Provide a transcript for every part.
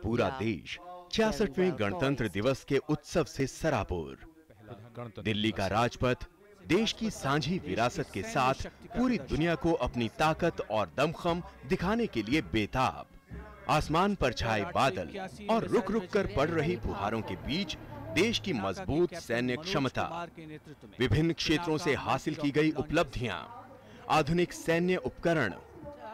पूरा देश 66वें गणतंत्र दिवस के उत्सव से सराबोर। दिल्ली का राजपथ देश की सांझी विरासत के साथ पूरी दुनिया को अपनी ताकत और दमखम दिखाने के लिए बेताब। आसमान पर छाए बादल और रुक रुक कर पड़ रही फुहारों के बीच देश की मजबूत सैन्य क्षमता, विभिन्न क्षेत्रों से हासिल की गई उपलब्धियां, आधुनिक सैन्य उपकरण,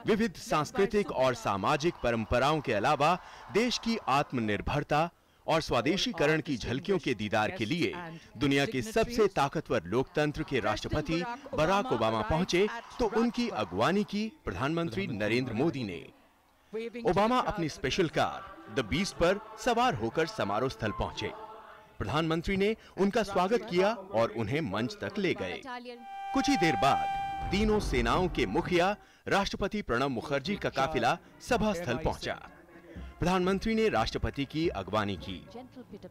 विविध सांस्कृतिक और सामाजिक परंपराओं के अलावा देश की आत्मनिर्भरता और स्वदेशीकरण की झलकियों के दीदार के लिए दुनिया के सबसे ताकतवर लोकतंत्र के राष्ट्रपति बराक ओबामा पहुंचे तो उनकी अगवानी की प्रधानमंत्री नरेंद्र मोदी ने। ओबामा अपनी स्पेशल कार द बीस्ट पर सवार होकर समारोह स्थल पहुंचे। प्रधानमंत्री ने उनका स्वागत किया और उन्हें मंच तक ले गए। कुछ ही देर बाद तीनों सेनाओं के मुखिया राष्ट्रपति प्रणब मुखर्जी का काफिला सभा स्थल पहुंचा। प्रधानमंत्री ने राष्ट्रपति की अगवानी की।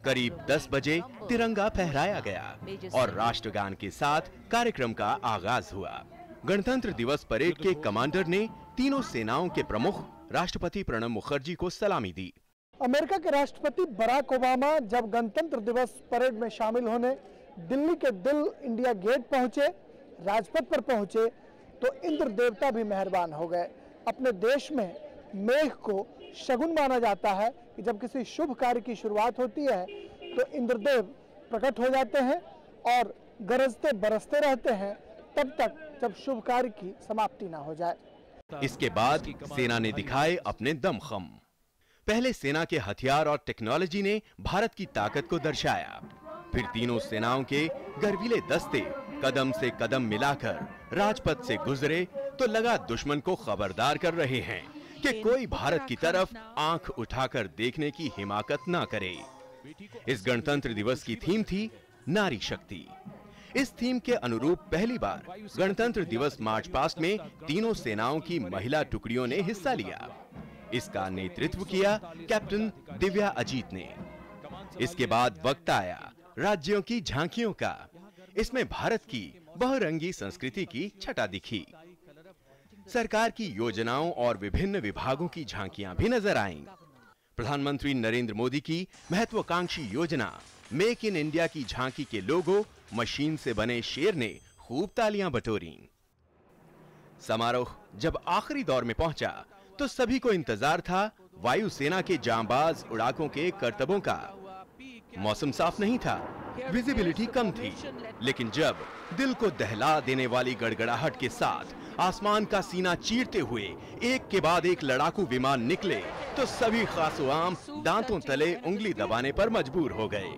करीब 10 बजे तिरंगा फहराया गया और राष्ट्रगान के साथ कार्यक्रम का आगाज हुआ। गणतंत्र दिवस परेड के कमांडर ने तीनों सेनाओं के प्रमुख राष्ट्रपति प्रणब मुखर्जी को सलामी दी। अमेरिका के राष्ट्रपति बराक ओबामा जब गणतंत्र दिवस परेड में शामिल होने दिल्ली के दिल इंडिया गेट पहुंचे, राजपथ पर पहुंचे, तो इंद्र देवता भी मेहरबान हो गए। अपने देश में मेघ को शगुन माना जाता है कि जब किसी शुभ कार्य की शुरुआत होती है तो इंद्रदेव प्रकट हो जाते हैं और गरजते बरसते रहते हैं तब तक जब शुभ कार्य की समाप्ति ना हो जाए। इसके बाद सेना ने दिखाए अपने दमखम। पहले सेना के हथियार और टेक्नोलॉजी ने भारत की ताकत को दर्शाया। फिर तीनों सेनाओं के गर्वीले दस्ते कदम से कदम मिलाकर राजपथ से गुजरे तो लगा दुश्मन को खबरदार कर रहे हैं कि कोई भारत की तरफ आंख उठाकर देखने की हिमाकत ना करे। इस गणतंत्र दिवस की थीम थी नारी शक्ति। इस थीम के अनुरूप पहली बार गणतंत्र दिवस मार्च पास्ट में तीनों सेनाओं की महिला टुकड़ियों ने हिस्सा लिया। इसका नेतृत्व किया कैप्टन दिव्या अजीत ने। इसके बाद वक्त आया राज्यों की झांकियों का। इसमें भारत की बहुरंगी संस्कृति की छटा दिखी। सरकार की योजनाओं और विभिन्न विभागों की झांकियां भी नजर आईं। प्रधानमंत्री नरेंद्र मोदी की महत्वाकांक्षी योजना मेक इन इंडिया की झांकी के लोगो मशीन से बने शेर ने खूब तालियां बटोरी। समारोह जब आखिरी दौर में पहुंचा तो सभी को इंतजार था वायुसेना के जांबाज उड़ाकों के करतबों का। मौसम साफ नहीं था, विजिबिलिटी कम थी, लेकिन जब दिल को दहला देने वाली गड़गड़ाहट के साथ आसमान का सीना चीरते हुए एक के बाद एक लड़ाकू विमान निकले तो सभी खासोआम दांतों तले उंगली दबाने पर मजबूर हो गए।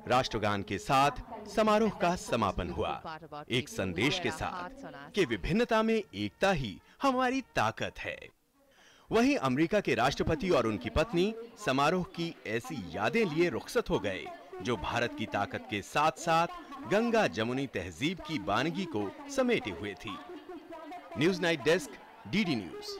राष्ट्रगान के साथ समारोह का समापन हुआ, एक संदेश के साथ कि विभिन्नता में एकता ही हमारी ताकत है। वहीं अमेरिका के राष्ट्रपति और उनकी पत्नी समारोह की ऐसी यादें लिए रुखसत हो गए जो भारत की ताकत के साथ साथ गंगा जमुनी तहजीब की बानगी को समेटे हुए थी। News night desk, DD news.